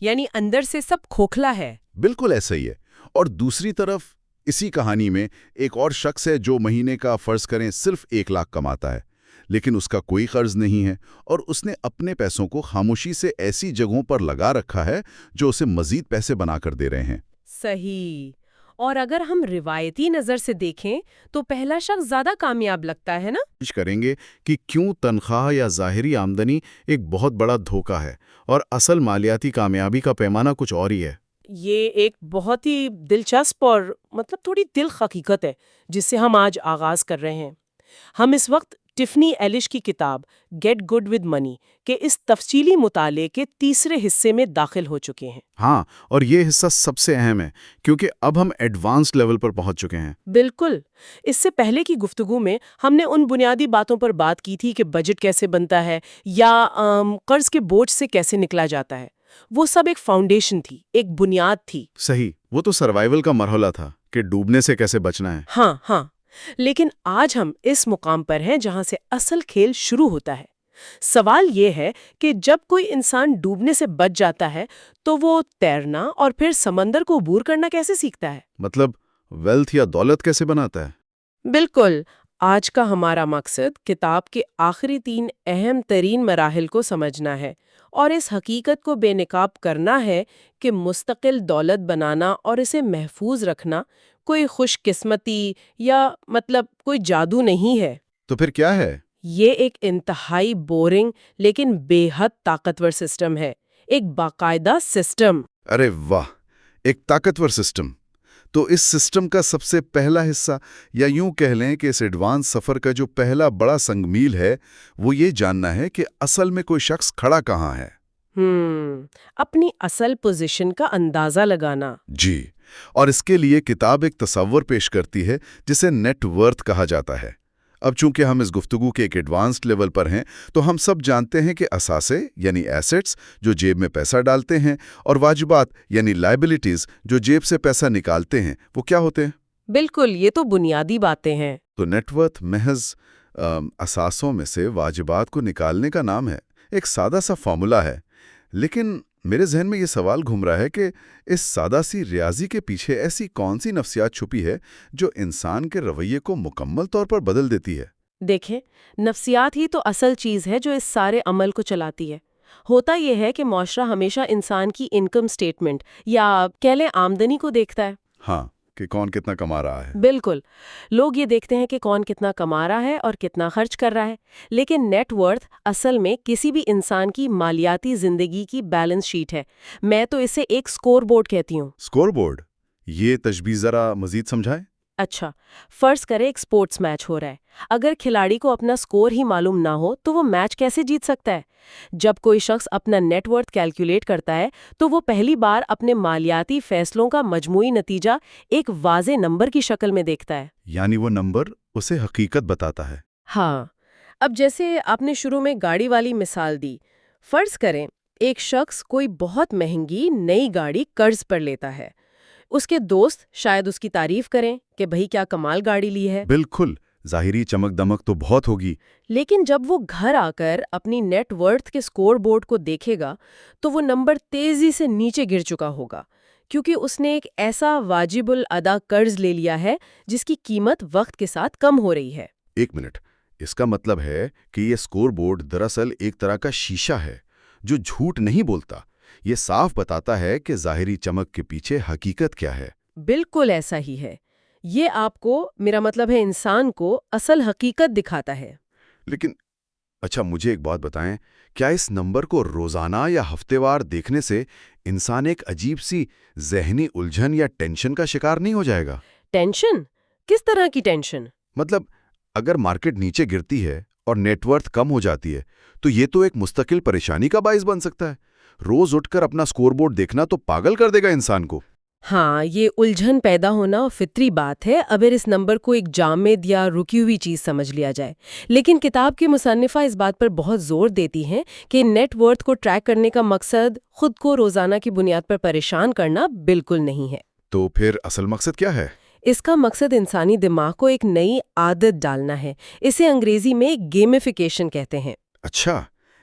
یعنی اندر سے سب کھوکھلا ہے۔ بالکل ایسا ہی ہے۔ اور دوسری طرف اسی کہانی میں ایک اور شخص ہے جو مہینے کا فرض کریں صرف 1 لاکھ کماتا ہے، لیکن اس کا کوئی قرض نہیں ہے اور اس نے اپنے پیسوں کو خاموشی سے ایسی جگہوں پر لگا رکھا ہے جو اسے مزید پیسے بنا کر دے رہے ہیں۔ صحیح۔ اور اگر ہم روایتی نظر سے دیکھیں تو پہلا شخص زیادہ کامیاب لگتا ہے نا؟ کوشش کریں گے کہ کیوں تنخواہ یا ظاہری آمدنی ایک بہت بڑا دھوکہ ہے اور اصل مالیاتی کامیابی کا پیمانہ کچھ اور ہی ہے۔ یہ ایک بہت ہی دلچسپ اور تھوڑی دل حقیقت ہے جس سے ہم آج آغاز کر رہے ہیں۔ ہم اس وقت ٹفنی ایلش کی کتاب گیٹ گڈ ود منی کے اس تفصیلی مطالعے کے تیسرے حصے میں داخل ہو چکے ہیں۔ ہاں، اور یہ حصہ سب سے اہم ہے کیونکہ اب ہم ایڈوانسڈ لیول پر پہنچ چکے ہیں۔ بالکل۔ اس سے پہلے کی گفتگو میں ہم نے ان بنیادی باتوں پر بات کی تھی کہ بجٹ کیسے بنتا ہے یا قرض کے بوجھ سے کیسے نکلا جاتا ہے۔ وہ سب ایک فاؤنڈیشن تھی، ایک بنیاد تھی۔ صحیح، وہ تو سروائیول کا مرحلہ تھا کہ ڈوبنے سے کیسے بچنا ہے۔ ہاں، لیکن آج ہم اس مقام پر ہیں جہاں سے اصل کھیل شروع ہوتا ہے۔ سوال یہ ہے کہ جب کوئی انسان ڈوبنے سے بچ جاتا ہے تو وہ تیرنا اور پھر سمندر کو عبور کرنا کیسے سیکھتا ہے؟ مطلب ویلتھ یا دولت کیسے بناتا ہے؟ بالکل۔ آج کا ہمارا مقصد کتاب کے آخری 3 اہم ترین مراحل کو سمجھنا ہے اور اس حقیقت کو بے نقاب کرنا ہے کہ مستقل دولت بنانا اور اسے محفوظ رکھنا کوئی خوش قسمتی یا کوئی جادو نہیں ہے۔ تو پھر کیا ہے؟ یہ ایک انتہائی بورنگ لیکن بے حد طاقتور سسٹم ہے، ایک باقاعدہ سسٹم۔ ارے واہ، ایک طاقتور سسٹم۔ تو اس سسٹم کا سب سے پہلا حصہ، یا یوں کہہ لیں کہ اس ایڈوانس سفر کا جو پہلا بڑا سنگ میل ہے، وہ یہ جاننا ہے کہ اصل میں کوئی شخص کھڑا کہاں ہے۔ اپنی اصل پوزیشن کا اندازہ لگانا۔ جی، اور اس کے لیے کتاب ایک تصور پیش کرتی ہے جسے نیٹ ورتھ کہا جاتا ہے۔ اب چونکہ ہم اس گفتگو کے ایک ایڈوانسڈ لیول پر ہیں تو ہم سب جانتے ہیں کہ اثاثے یعنی ایسٹس جو جیب میں پیسہ ڈالتے ہیں اور واجبات یعنی لائبلٹیز جو جیب سے پیسہ نکالتے ہیں، وہ کیا ہوتے ہیں؟ بالکل، یہ تو بنیادی باتیں ہیں۔ تو نیٹ ورتھ محض اثاثوں میں سے واجبات کو نکالنے کا نام ہے، ایک سادہ سا فارمولا ہے۔ لیکن میرے ذہن میں یہ سوال گھوم رہا ہے کہ اس سادہ سی ریاضی کے پیچھے ایسی کون سی نفسیات چھپی ہے جو انسان کے رویے کو مکمل طور پر بدل دیتی ہے؟ دیکھیں، نفسیات ہی تو اصل چیز ہے جو اس سارے عمل کو چلاتی ہے۔ ہوتا یہ ہے کہ معاشرہ ہمیشہ انسان کی انکم سٹیٹمنٹ یا کہہ لیں آمدنی کو دیکھتا ہے۔ ہاں، کہ کون کتنا کما رہا ہے۔ بالکل، لوگ یہ دیکھتے ہیں کہ کون کتنا کما رہا ہے اور کتنا خرچ کر رہا ہے، لیکن نیٹ ورتھ اصل میں کسی بھی انسان کی مالیاتی زندگی کی بیلنس شیٹ ہے۔ میں تو اسے ایک سکور بورڈ کہتی ہوں۔ Score board? یہ تشبیہ ذرا مزید سمجھائیں۔ اچھا، فرض کرے ایک سپورٹس میچ ہو رہا ہے۔ اگر کھلاڑی کو اپنا سکور ہی معلوم نہ ہو تو وہ میچ کیسے جیت سکتا ہے؟ جب کوئی شخص اپنا نیٹ ورتھ کیلکولیٹ کرتا ہے تو وہ پہلی بار اپنے مالیاتی فیصلوں کا مجموعی نتیجہ ایک واضح نمبر کی شکل میں دیکھتا ہے۔ یعنی وہ نمبر اسے حقیقت بتاتا ہے۔ ہاں، اب جیسے آپ نے شروع میں گاڑی والی مثال دی، فرض کریں ایک شخص کوئی بہت مہنگی نئی گاڑی قرض پر لیتا ہے۔ اس کے دوست شاید اس کی تعریف کریں کہ بھئی کیا کمال گاڑی لی ہے۔ بالکل، ظاہری چمک دمک تو بہت ہوگی۔ لیکن جب وہ گھر آ کر اپنی نیٹ ورتھ کے سکور بورڈ کو دیکھے گا تو وہ نمبر تیزی سے نیچے گر چکا ہوگا، کیونکہ اس نے ایک ایسا واجب الادا قرض لے لیا ہے جس کی قیمت وقت کے ساتھ کم ہو رہی ہے۔ ایک منٹ، اس کا مطلب ہے کہ یہ سکور بورڈ دراصل ایک طرح کا شیشہ ہے جو جھوٹ نہیں بولتا۔ یہ صاف بتاتا ہے کہ ظاہری چمک کے پیچھے حقیقت کیا ہے۔ بالکل ایسا ہی ہے۔ یہ آپ کو، میرا مطلب ہے انسان کو، اصل حقیقت دکھاتا ہے۔ لیکن اچھا، مجھے ایک بات بتائیں، کیا اس نمبر کو روزانہ یا ہفتے وار دیکھنے سے انسان ایک عجیب سی ذہنی الجھن یا ٹینشن کا شکار نہیں ہو جائے گا؟ ٹینشن؟ کس طرح کی ٹینشن؟ مطلب اگر مارکیٹ نیچے گرتی ہے اور نیٹ ورتھ کم ہو جاتی ہے تو یہ تو ایک مستقل پریشانی کا باعث بن سکتا ہے۔ روز اٹھ کر اپنا سکور بورڈ دیکھنا تو پاگل کر دے گا انسان کو۔ ہاں، یہ الجھن پیدا ہونا فطری بات ہے اگر اس نمبر کو ایک جامد یا رکی ہوئی چیز سمجھ لیا جائے۔ لیکن کتاب کی مصنفہ اس بات پر بہت زور دیتی ہیں کہ نیٹ ورتھ کو ٹریک کرنے کا مقصد خود کو روزانہ کی بنیاد پر پریشان کرنا بالکل نہیں ہے۔ تو پھر اصل مقصد کیا ہے؟ اس کا مقصد انسانی دماغ کو ایک نئی عادت ڈالنا ہے۔ اسے انگریزی میں گیمیفیکیشن کہتے ہیں۔ اچھا،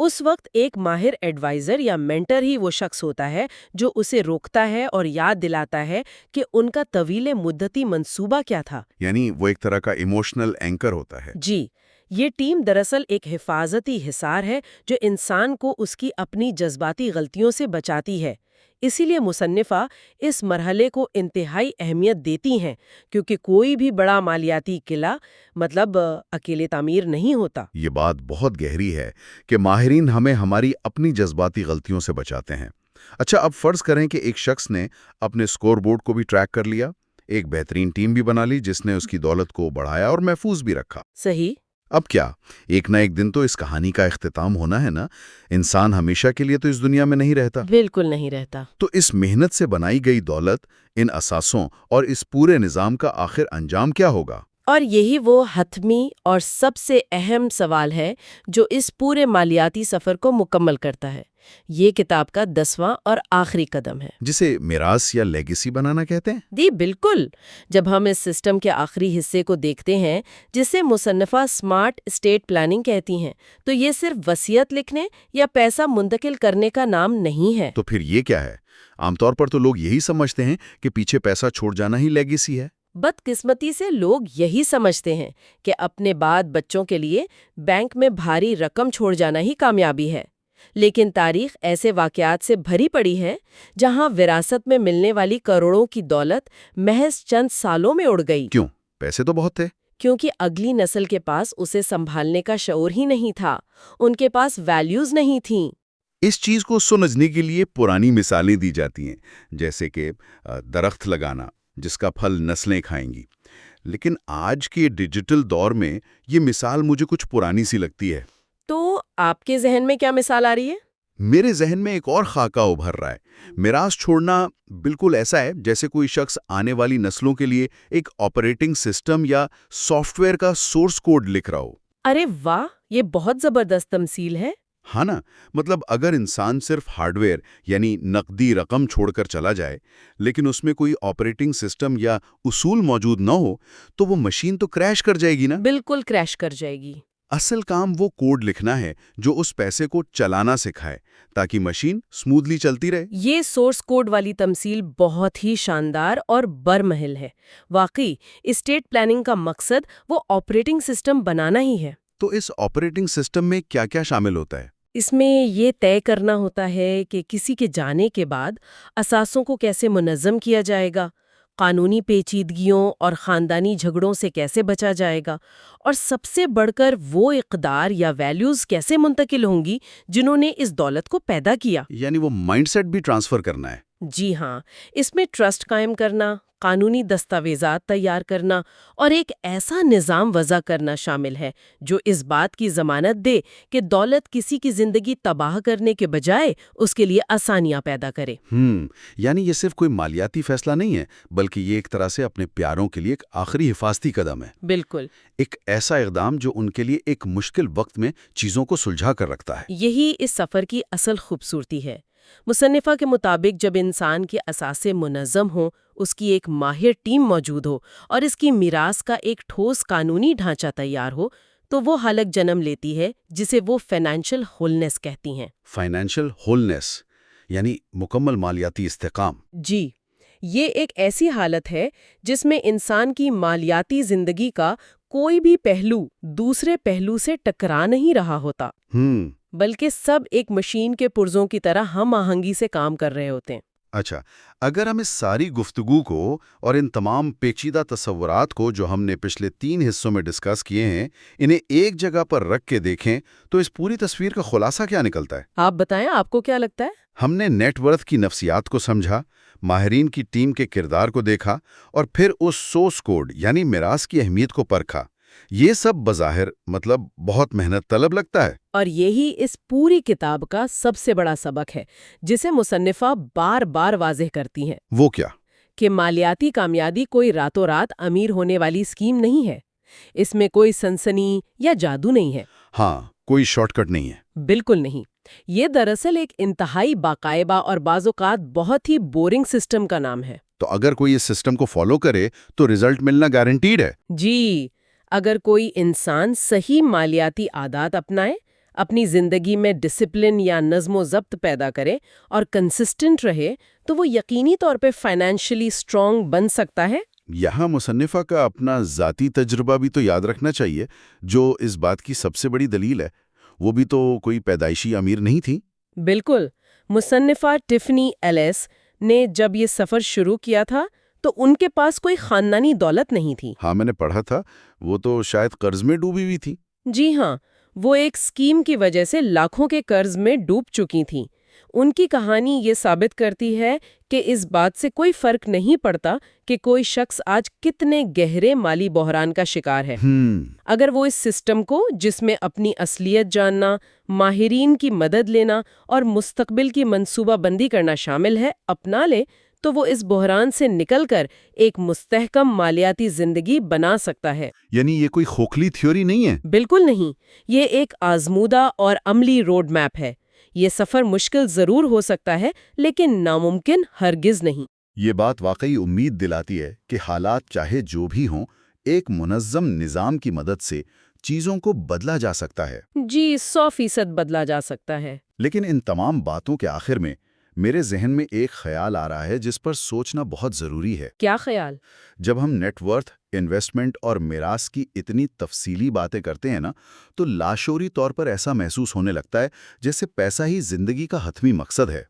اس وقت ایک ماہر ایڈوائزر یا مینٹر ہی وہ شخص ہوتا ہے جو اسے روکتا ہے اور یاد دلاتا ہے کہ ان کا طویل مدتی منصوبہ کیا تھا۔ یعنی وہ ایک طرح کا ایموشنل اینکر ہوتا ہے۔ جی، یہ ٹیم دراصل ایک حفاظتی حصار ہے جو انسان کو اس کی اپنی جذباتی غلطیوں سے بچاتی ہے۔ اسی لیے مصنفہ اس مرحلے کو انتہائی اہمیت دیتی ہیں، کیونکہ کوئی بھی بڑا مالیاتی قلعہ اکیلے تعمیر نہیں ہوتا۔ یہ بات بہت گہری ہے کہ ماہرین ہمیں ہماری اپنی جذباتی غلطیوں سے بچاتے ہیں۔ اچھا، اب فرض کریں کہ ایک شخص نے اپنے سکور بورڈ کو بھی ٹریک کر لیا، ایک بہترین ٹیم بھی بنا لی جس نے اس کی دولت کو بڑھایا اور محفوظ بھی رکھا۔ صحیح۔ اب کیا ایک نہ ایک دن تو اس کہانی کا اختتام ہونا ہے نا؟ انسان ہمیشہ کے لیے تو اس دنیا میں نہیں رہتا۔ بالکل نہیں رہتا۔ تو اس محنت سے بنائی گئی دولت، ان اثاثوں اور اس پورے نظام کا آخر انجام کیا ہوگا؟ اور یہی وہ حتمی اور سب سے اہم سوال ہے جو اس پورے مالیاتی سفر کو مکمل کرتا ہے۔ یہ کتاب کا 10واں اور آخری قدم ہے، جسے میراث یا لیگیسی بنانا کہتے ہیں۔ جی بالکل۔ جب ہم اس سسٹم کے آخری حصے کو دیکھتے ہیں جسے مصنفہ سمارٹ اسٹیٹ پلاننگ کہتی ہیں، تو یہ صرف وصیت لکھنے یا پیسہ منتقل کرنے کا نام نہیں ہے۔ تو پھر یہ کیا ہے؟ عام طور پر تو لوگ یہی سمجھتے ہیں کہ پیچھے پیسہ چھوڑ جانا ہی لیگیسی ہے۔ بدقسمتی سے لوگ یہی سمجھتے ہیں کہ اپنے بعد بچوں کے لیے بینک میں بھاری رقم چھوڑ جانا ہی کامیابی ہے، لیکن تاریخ ایسے واقعات سے بھری پڑی ہے جہاں وراثت میں ملنے والی کروڑوں کی دولت محض چند سالوں میں اڑ گئی۔ کیوں؟ پیسے تو بہت تھے۔ کیونکہ اگلی نسل کے پاس اسے سنبھالنے کا شعور ہی نہیں تھا، ان کے پاس ویلیوز نہیں تھیں۔ اس چیز کو سمجھنے کے لیے پرانی مثالیں دی جاتی ہیں، جیسے کہ درخت لگانا جس کا پھل نسلیں کھائیں گی۔ لیکن آج کے ڈیجیٹل دور میں یہ مثال مجھے کچھ پرانی سی لگتی ہے۔ تو آپ کے ذہن میں کیا مثال آ رہی ہے؟ میرے ذہن میں ایک اور خاکہ ابھر رہا ہے۔ میراث چھوڑنا بالکل ایسا ہے جیسے کوئی شخص آنے والی نسلوں کے لیے ایک آپریٹنگ سسٹم یا سافٹ ویئر کا سورس کوڈ لکھ رہا ہو۔ ارے واہ، یہ بہت زبردست تمثیل ہے۔ ہاں نا، مطلب اگر انسان صرف ہارڈ ویئر یعنی نقدی رقم چھوڑ کر چلا جائے، لیکن اس میں کوئی آپریٹنگ سسٹم یا اصول موجود نہ ہو، تو وہ مشین تو کریش کر جائے گی نا۔ بالکل کریش کر جائے گی۔ اصل کام وہ کوڈ لکھنا ہے جو اس پیسے کو چلانا سکھائے تاکہ مشین سموتھلی چلتی رہے۔ یہ سورس کوڈ والی تمثیل بہت ہی شاندار اور برمحل ہے۔ واقعی اسٹیٹ پلاننگ کا مقصد وہ آپریٹنگ سسٹم بنانا ہی ہے۔ تو اس آپریٹنگ سسٹم میں کیا کیا شامل ہوتا ہے؟ اس میں یہ طے کرنا ہوتا ہے کہ کسی کے جانے کے بعد اثاثوں کو کیسے منظم کیا جائے گا، قانونی پیچیدگیوں اور خاندانی جھگڑوں سے کیسے بچا جائے گا، اور سب سے بڑھ کر وہ اقدار یا ویلیوز کیسے منتقل ہوں گی جنہوں نے اس دولت کو پیدا کیا۔ یعنی وہ مائنڈ سیٹ بھی ٹرانسفر کرنا ہے۔ جی ہاں، اس میں ٹرسٹ قائم کرنا، قانونی دستاویزات تیار کرنا اور ایک ایسا نظام وضع کرنا شامل ہے جو اس بات کی ضمانت دے کہ دولت کسی کی زندگی تباہ کرنے کے بجائے اس کے لیے آسانیاں پیدا کرے۔ یعنی یہ صرف کوئی مالیاتی فیصلہ نہیں ہے، بلکہ یہ ایک طرح سے اپنے پیاروں کے لیے ایک آخری حفاظتی قدم ہے۔ بالکل، ایک ایسا اقدام جو ان کے لیے ایک مشکل وقت میں چیزوں کو سلجھا کر رکھتا ہے۔ یہی اس سفر کی اصل خوبصورتی ہے۔ مصنفہ کے مطابق جب انسان کے اثاثے منظم ہوں، اس کی ایک ماہر ٹیم موجود ہو اور اس کی میراث کا ایک ٹھوس قانونی ڈھانچہ تیار ہو، تو وہ حالت جنم لیتی ہے جسے وہ فائنینشل ہولنس کہتی ہیں۔ فائنینشل ہولنس یعنی مکمل مالیاتی استحکام۔ جی، یہ ایک ایسی حالت ہے جس میں انسان کی مالیاتی زندگی کا کوئی بھی پہلو دوسرے پہلو سے ٹکرا نہیں رہا ہوتا، بلکہ سب ایک مشین کے پرزوں کی طرح ہم آہنگی سے کام کر رہے ہوتے ہیں۔ اچھا، اگر ہم اس ساری گفتگو کو اور ان تمام پیچیدہ تصورات کو جو ہم نے پچھلے 3 حصوں میں ڈسکس کیے ہیں، انہیں ایک جگہ پر رکھ کے دیکھیں تو اس پوری تصویر کا خلاصہ کیا نکلتا ہے؟ آپ بتائیں، آپ کو کیا لگتا ہے؟ ہم نے نیٹ ورتھ کی نفسیات کو سمجھا، ماہرین کی ٹیم کے کردار کو دیکھا اور پھر اس سورس کوڈ یعنی میراث کی اہمیت کو پرکھا۔ یہ سب بظاہر بہت محنت طلب لگتا ہے، اور یہی اس پوری کتاب کا سب سے بڑا سبق ہے جسے مصنفہ بار بار واضح کرتی ہیں۔ وہ کیا؟ کہ مالیاتی کامیابی کوئی راتوں رات امیر ہونے والی اسکیم نہیں ہے۔ اس میں کوئی سنسنی یا جادو نہیں ہے۔ ہاں، کوئی شارٹ کٹ نہیں ہے۔ بالکل نہیں۔ یہ دراصل ایک انتہائی باقاعدہ اور بعض اوقات بہت ہی بورنگ سسٹم کا نام ہے۔ تو اگر کوئی اس سسٹم کو فالو کرے تو رزلٹ ملنا گارنٹیڈ ہے؟ جی، اگر کوئی انسان صحیح مالیاتی عادات اپنائے، اپنی زندگی میں ڈسپلن یا نظم و ضبط پیدا کرے اور کنسسٹنٹ رہے تو وہ یقینی طور پہ فائنینشلی اسٹرانگ بن سکتا ہے۔ یہاں مصنفہ کا اپنا ذاتی تجربہ بھی تو یاد رکھنا چاہیے، جو اس بات کی سب سے بڑی دلیل ہے۔ وہ بھی تو کوئی پیدائشی امیر نہیں تھی۔ بالکل، مصنفہ ٹفنی ایلس نے جب یہ سفر شروع کیا تھا تو ان کے پاس کوئی خاندانی دولت نہیں تھی۔ ہاں، میں نے پڑھا تھا وہ تو شاید قرض میں ڈوبی ہوئی تھی۔ جی ہاں، وہ ایک اسکیم کی وجہ سے لاکھوں کے قرض میں ڈوب چکی تھیں۔ ان کی کہانی یہ ثابت کرتی ہے کہ اس بات سے کوئی فرق نہیں پڑتا کہ کوئی شخص آج کتنے گہرے مالی بحران کا شکار ہے۔ اگر وہ اس سسٹم کو، جس میں اپنی اصلیت جاننا، ماہرین کی مدد لینا اور مستقبل کی منصوبہ بندی کرنا شامل ہے، اپنا لے تو وہ اس بحران سے نکل کر ایک مستحکم مالیاتی زندگی بنا سکتا ہے۔ یعنی یہ کوئی کھوکھلی تھیوری نہیں ہے؟ بالکل نہیں، یہ ایک آزمودہ اور عملی روڈ میپ ہے۔ یہ سفر مشکل ضرور ہو سکتا ہے لیکن ناممکن ہرگز نہیں۔ یہ بات واقعی امید دلاتی ہے کہ حالات چاہے جو بھی ہوں، ایک منظم نظام کی مدد سے چیزوں کو بدلا جا سکتا ہے۔ جی، 100% بدلا جا سکتا ہے۔ لیکن ان تمام باتوں کے آخر میں میرے ذہن میں ایک خیال آ رہا ہے جس پر سوچنا بہت ضروری ہے۔ کیا خیال؟ جب ہم نیٹ ورتھ، انویسٹمنٹ اور میراث کی اتنی تفصیلی باتیں کرتے ہیں نا، تو لاشعوری طور پر ایسا محسوس ہونے لگتا ہے جیسے پیسہ ہی زندگی کا حتمی مقصد ہے۔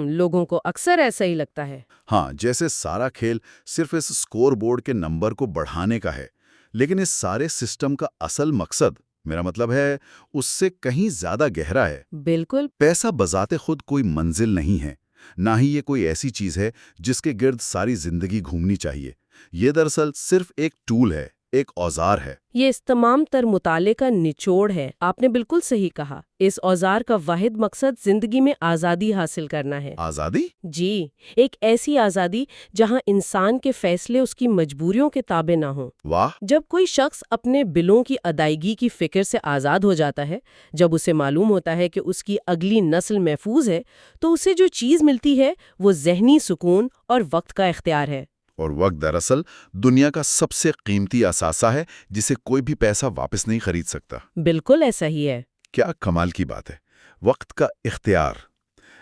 لوگوں کو اکثر ایسا ہی لگتا ہے۔ ہاں، جیسے سارا کھیل صرف اس سکور بورڈ کے نمبر کو بڑھانے کا ہے۔ لیکن اس سارے سسٹم کا اصل مقصد، میرا مطلب ہے، اس سے کہیں زیادہ گہرا ہے۔ بالکل۔ پیسہ بذات خود کوئی منزل نہیں ہے، نہ ہی یہ کوئی ایسی چیز ہے جس کے گرد ساری زندگی گھومنی چاہیے۔ یہ دراصل صرف ایک ٹول ہے، ایک اوزار ہے۔ یہ اس تمام تر مطالعے کا نچوڑ ہے۔ آپ نے بالکل صحیح کہا۔ اس اوزار کا واحد مقصد زندگی میں آزادی حاصل کرنا ہے۔ آزادی؟ جی، ایک ایسی آزادی جہاں انسان کے فیصلے اس کی مجبوریوں کے تابع نہ ہوں۔ واہ! جب کوئی شخص اپنے بلوں کی ادائیگی کی فکر سے آزاد ہو جاتا ہے، جب اسے معلوم ہوتا ہے کہ اس کی اگلی نسل محفوظ ہے، تو اسے جو چیز ملتی ہے وہ ذہنی سکون اور وقت کا اختیار ہے۔ اور وقت دراصل دنیا کا سب سے قیمتی اثاثہ ہے جسے کوئی بھی پیسہ واپس نہیں خرید سکتا۔ بالکل ایسا ہی ہے۔ کیا کمال کی بات ہے، وقت کا اختیار۔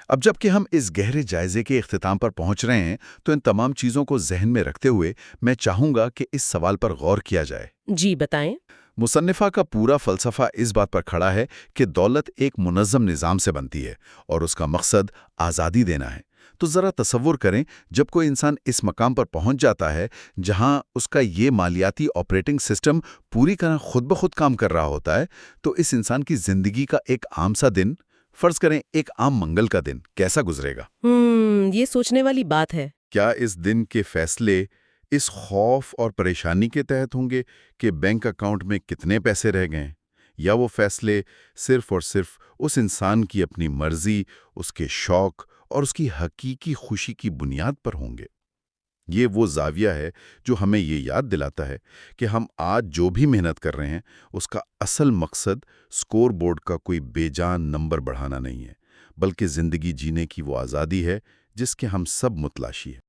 اب جب کہ ہم اس گہرے جائزے کے اختتام پر پہنچ رہے ہیں، تو ان تمام چیزوں کو ذہن میں رکھتے ہوئے میں چاہوں گا کہ اس سوال پر غور کیا جائے۔ جی، بتائیں۔ مصنفہ کا پورا فلسفہ اس بات پر کھڑا ہے کہ دولت ایک منظم نظام سے بنتی ہے اور اس کا مقصد آزادی دینا ہے۔ تو ذرا تصور کریں، جب کوئی انسان اس مقام پر پہنچ جاتا ہے جہاں اس کا یہ مالیاتی آپریٹنگ سسٹم پوری طرح خود بخود کام کر رہا ہوتا ہے، تو اس انسان کی زندگی کا ایک عام سا دن، فرض کریں ایک عام منگل کا دن، کیسا گزرے گا؟ یہ سوچنے والی بات ہے۔ کیا اس دن کے فیصلے اس خوف اور پریشانی کے تحت ہوں گے کہ بینک اکاؤنٹ میں کتنے پیسے رہ گئے، یا وہ فیصلے صرف اور صرف اس انسان کی اپنی مرضی، اس کے شوق اور اس کی حقیقی خوشی کی بنیاد پر ہوں گے؟ یہ وہ زاویہ ہے جو ہمیں یہ یاد دلاتا ہے کہ ہم آج جو بھی محنت کر رہے ہیں، اس کا اصل مقصد سکور بورڈ کا کوئی بے جان نمبر بڑھانا نہیں ہے، بلکہ زندگی جینے کی وہ آزادی ہے جس کے ہم سب متلاشی ہیں۔